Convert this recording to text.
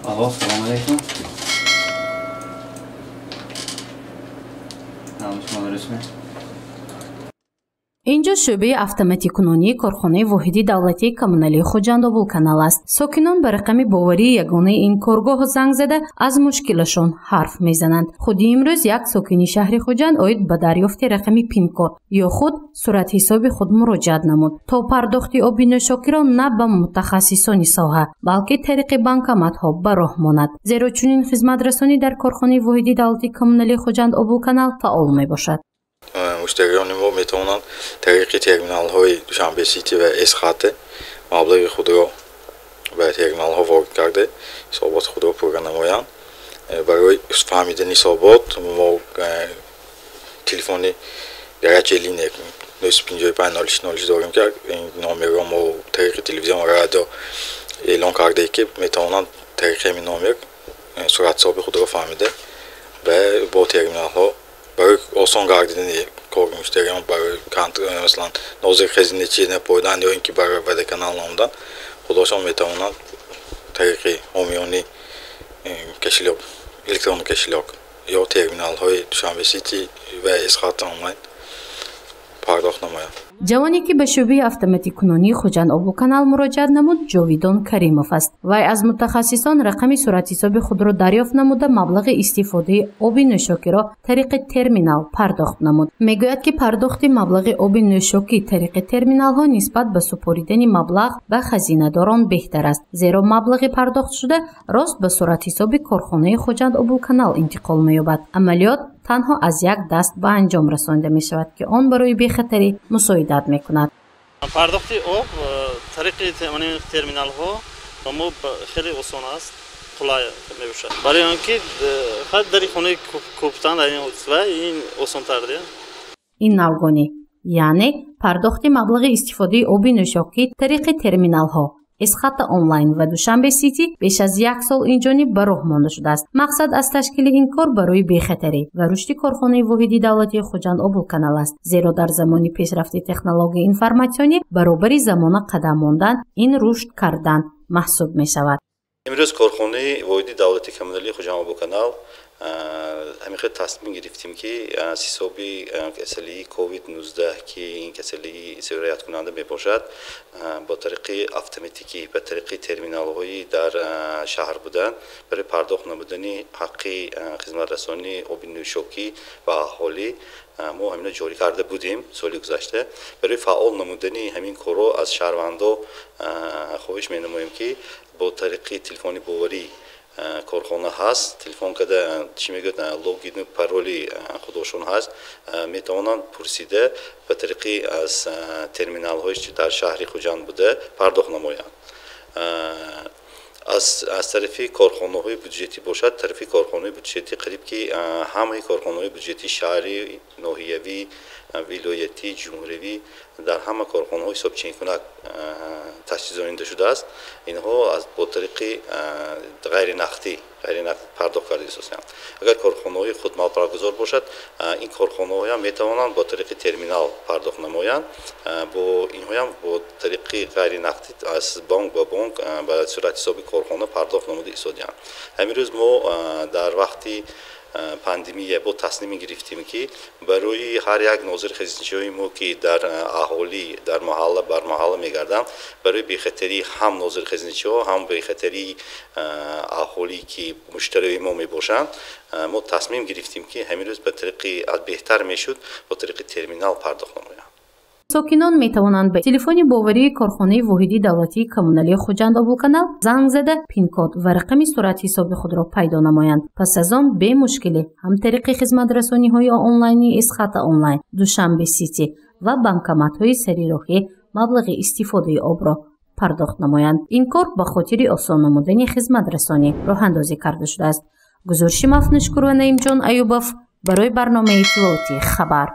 آقا سلام علیکم. شما برسونه. اینجا شعبه автомати кунонии корхонаи воҳиди давлатии коммуналии Хоҷанд Обулканал аст. сокинон ба рақами боварии ягонаи ин коргоҳ занг зада аз мушкилашон ҳарф мезананд. худи имрӯз як сокини шаҳри Хоҷанд оид ба дарёфти рақами пин-код ё худ суратҳисоби худ муроҷиат намуд то пардохти оби нӯшокиро на ба мутахассисони соҳа балки тариқи банкоматҳо ба роҳ монад. зеро чунин хизматрасонӣ дар корхонаи воҳиди давлатии коммуналии Хоҷанд Обулканал фаъол мебошад. مشتریان ما میتوانند طریق ترمینال های دوشنبه سیتی و اسخط مبلغ خود را به ترمینال ها وارد کرده حسابات خود را پر نمایند. برای فهمیدن حسابات ما تلفن گرچه لینک 955 داریم که این نامر را ما طریق تلویزیون و رادیو اعلان کرده که میتوانند طریق این نامر صورت حساب خود را فهمیده و با ترمینال ها برای آسان گردیدن کار مشتریان برای مثلا ناظر خزینه‌چی نپایدن یا اینکه برای وده کانال نامدن خودشان میتوانند طریق عامیانه کشیلاک الکترونیک کشیلاک یا ترمینال های دوشنبه سیتی و اسخط آنلاین پرداخت نمایند. ҷавоне ки ба шӯъбаи автомати кунонии Хоҷанд Обулканал муроҷиат намуд Ҷовидон Каримов аст. вай аз мутахассисон рақами суратҳисоби худро дарёфт намуда маблағи истифодаи оби нӯшокиро тариқи терминал пардохт намуд. мегӯяд ки пардохти маблағи оби нӯшокӣ тариқи терминалҳо нисбат ба супоридани маблағ ба хазинадорон беҳтар аст, зеро маблағи пардохтшуда рост ба суратҳисоби корхонаи Хоҷанд Обулканал интиқол меёбад. амалиёт танҳо аз як даст ба анҷом расонида мешавад ки он барои бехатарӣ мусоидат мекунад. пардохти об тариқи терминалҳо ба мо хеле осон аст, қулай мебошад. барои он ки ҳар дари хонаи кӯптан дар ин осонтар дия. ин навгонӣ яъне пардохти маблағи истифодаи оби нӯшокӣ тариқи терминалҳо اسخط آنلاین و دوشنبه سیتی بیش از یک سال اینجانب به راه مانده شده است. مقصد از تشکیل این کار برای بی‌خطری و رشد کارخانه واحدی دولتی خوجند Обулканал است. زیرا در زمان پیشرفت تکنولوژی اینفورماسیونی برابر زمان قدم ماندن این رشد کردن محسوب می شود. امروز کارخانه واحدی دولتی کاملی خوجند Обулканал همین تصمیم گرفتیم که از حساب کسری کووید 19 که این کسری سرایت کننده می باشد با طریق اتوماتیکی به طریق ترمینال هایی در شهر بودن برای پرداخت نمودن حق خدمت رسانی آب نوشابه و اهالی ما همین جاری کرده بودیم سال گذشته. برای فعال نمودن همین کارو از شهروندان خواهش می نماییم که با طریق تلفنی باوری کارخانه هست، تلفن کده چی میگه لوگین و پرولی خودشون هست، میتونن پرسیده به طریق از ترمینال هایش در شهر خوجند بوده پرداخت نمایند. از طرف کارخانه های بودجتی باشد، طرف کارخانه بودجتی قریب که همه کارخانه های بودجتی شهری، ناحیوی، ولایتی، جمهوری در همه کارخانه های حساب چین کنک تجهیزانیده شده است. اینها از با طریق غیر نقدی پرداخت کرده اساساً. اگر کارخانه های خود مالبرگزار باشد، این کارخانه ها هم میتوانند با طریق ترمینال پرداخت نمایند. با اینها هم با طریق غیر نقدی از بانک به بانک به صورت حساب کارخانه پرداخت نموده ایستادند. همین روز ما در وقتی پاندمی با تصمیم گرفتیم که برای هر یک ناظر خزینه‌چی ما که در اهالی در محله بر محله میگردن برای بی‌خطری هم ناظر خزینه‌چی ها هم بی‌خطری اهالی که مشتری ما میباشند ما تصمیم گرفتیم که همین روز به طریق بهتر میشد با طریق ترمینال پرداخت نمایند. ساکنان می توانند به تلفن باوری کارخانه واحدی دولتی کامونالی خوجند Обулканал زنگ زده پین-کد و رقم صورت حساب خود را پیدا نمایند. پس از آن به مشکلی هم طریق خدمت رسانی های آنلاینی اسخط آنلاین، دوشنبه سیتی و بانکомат های سریراهی مبلغ استفاده آب را پرداخت نمایند. این کار به خاطر آسان نمودن خدمت رسانی راه اندازی کرده شده است. گزارش مفنشکر و نعیم جان ایوبов برای برنامه اطلاعاتی خبر.